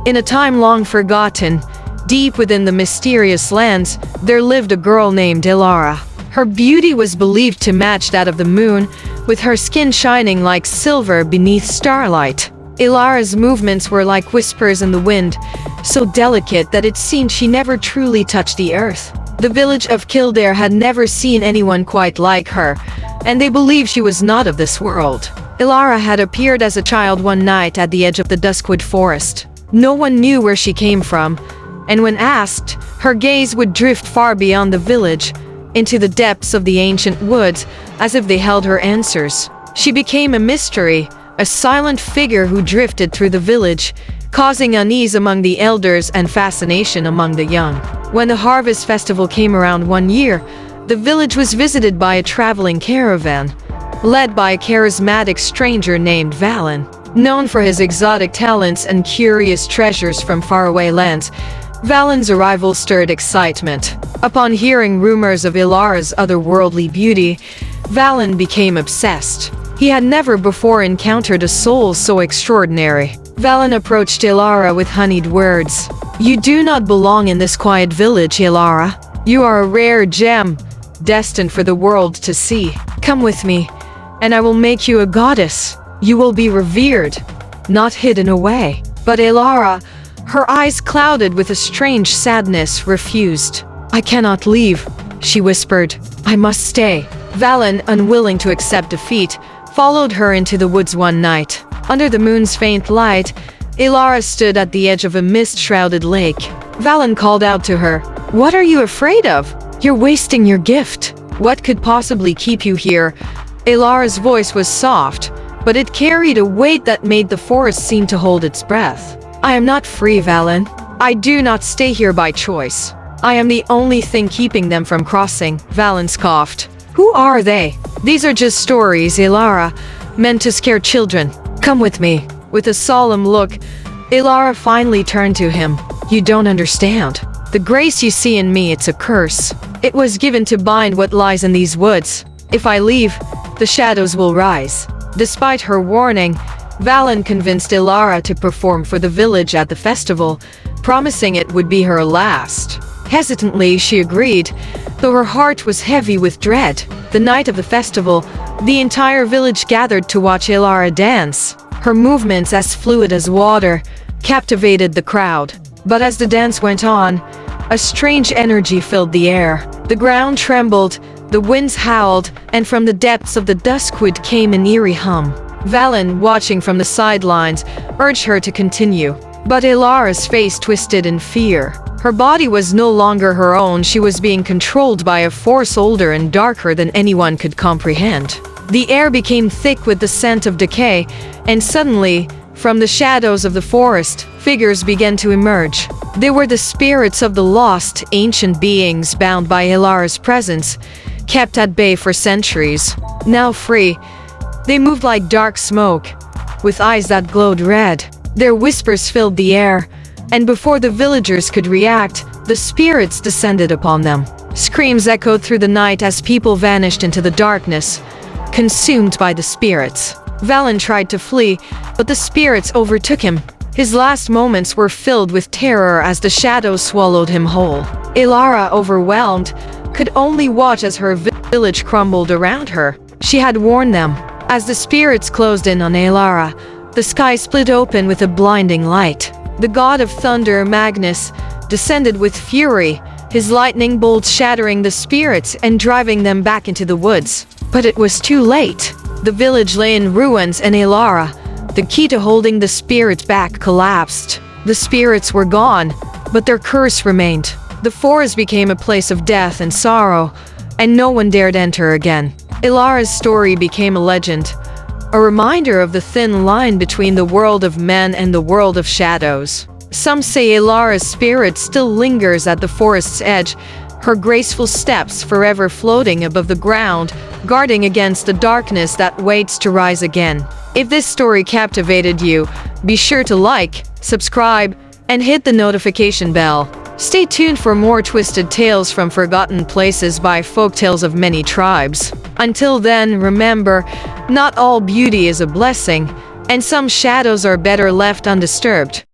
In a time long forgotten, deep within the mysterious lands, there lived a girl named Elara. Her beauty was believed to match that of the moon, with her skin shining like silver beneath starlight. Elara's movements were like whispers in the wind, so delicate that it seemed she never truly touched the earth. The village of Kildare had never seen anyone quite like her, and they believed she was not of this world. Elara had appeared as a child one night at the edge of the Duskwood forest. No one knew where she came from, and when asked, her gaze would drift far beyond the village, into the depths of the ancient woods, as if they held her answers. She became a mystery, a silent figure who drifted through the village, causing unease among the elders and fascination among the young. When the harvest festival came around one year, the village was visited by a traveling caravan, led by a charismatic stranger named Valen. Known for his exotic talents and curious treasures from faraway lands, Valen's arrival stirred excitement. Upon hearing rumors of Elara's otherworldly beauty, Valen became obsessed. He had never before encountered a soul so extraordinary. Valen approached Elara with honeyed words. "You do not belong in this quiet village, Elara. You are a rare gem, destined for the world to see. Come with me, and I will make you a goddess. You will be revered, not hidden away." But Elara, her eyes clouded with a strange sadness, refused. "I cannot leave," she whispered. "I must stay." Valen, unwilling to accept defeat, followed her into the woods one night. Under the moon's faint light, Elara stood at the edge of a mist-shrouded lake. Valen called out to her, "What are you afraid of? You're wasting your gift. What could possibly keep you here?" Elara's voice was soft, but it carried a weight that made the forest seem to hold its breath. "I am not free, Valen. I do not stay here by choice. I am the only thing keeping them from crossing," Valen scoffed. "Who are they?" "These are just stories, Elara, meant to scare children. Come with me." With a solemn look, Elara finally turned to him. "You don't understand. The grace you see in me, it's a curse. It was given to bind what lies in these woods. If I leave, the shadows will rise." Despite her warning, Valen convinced Elara to perform for the village at the festival, promising it would be her last. Hesitantly, she agreed, though her heart was heavy with dread. The night of the festival, the entire village gathered to watch Elara dance. Her movements, as fluid as water, captivated the crowd. But as the dance went on, a strange energy filled the air. The ground trembled, the winds howled, and from the depths of the duskwood came an eerie hum. Valen, watching from the sidelines, urged her to continue. But Elara's face twisted in fear. Her body was no longer her own. She was being controlled by a force older and darker than anyone could comprehend. The air became thick with the scent of decay, and suddenly, from the shadows of the forest, figures began to emerge. They were the spirits of the lost, ancient beings bound by Elara's presence, kept at bay for centuries. Now free, they moved like dark smoke, with eyes that glowed red. Their whispers filled the air, and before the villagers could react, the spirits descended upon them. Screams echoed through the night as people vanished into the darkness, consumed by the spirits. Valen tried to flee, but the spirits overtook him. His last moments were filled with terror as the shadows swallowed him whole. Elara, overwhelmed, could only watch as her village crumbled around her. She had warned them. As the spirits closed in on Elara, the sky split open with a blinding light. The god of thunder, Magnus, descended with fury, his lightning bolts shattering the spirits and driving them back into the woods. But it was too late. The village lay in ruins, and Elara, the key to holding the spirits back, collapsed. The spirits were gone, but their curse remained. The forest became a place of death and sorrow, and no one dared enter again. Elara's story became a legend, a reminder of the thin line between the world of men and the world of shadows. Some say Elara's spirit still lingers at the forest's edge, her graceful steps forever floating above the ground, guarding against the darkness that waits to rise again. If this story captivated you, be sure to like, subscribe, and hit the notification bell. Stay tuned for more twisted tales from forgotten places by Folktales of Many Tribes. Until then, remember, not all beauty is a blessing, and some shadows are better left undisturbed.